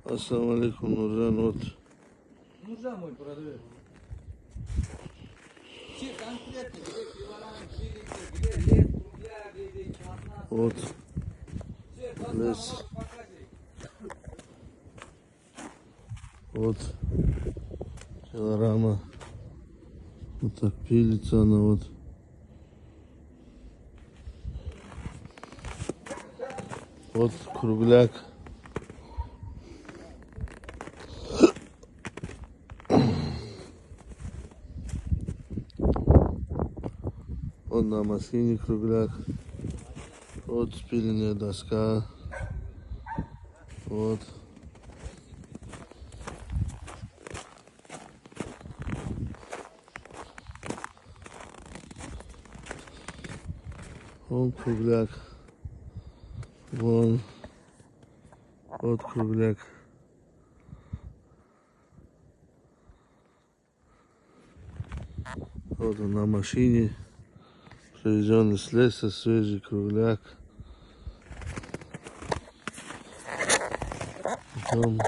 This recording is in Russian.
Ассаламу алейкум, Нуржан, вот. Нуржан мой продавец. Все конкретно, где килограмм, 3 литра, где лет, кругляк, где 15. Вот. Все, Лес. показывай. Вот. Пилорама. Вот так пилится она вот. Вот кругляк. Вот на машине кругляк. Вот спиленная доска. Вот. Вон кругляк. Вон. Вот кругляк. Вот он на машине. Привезенный с леса свежий кругляк. Идем.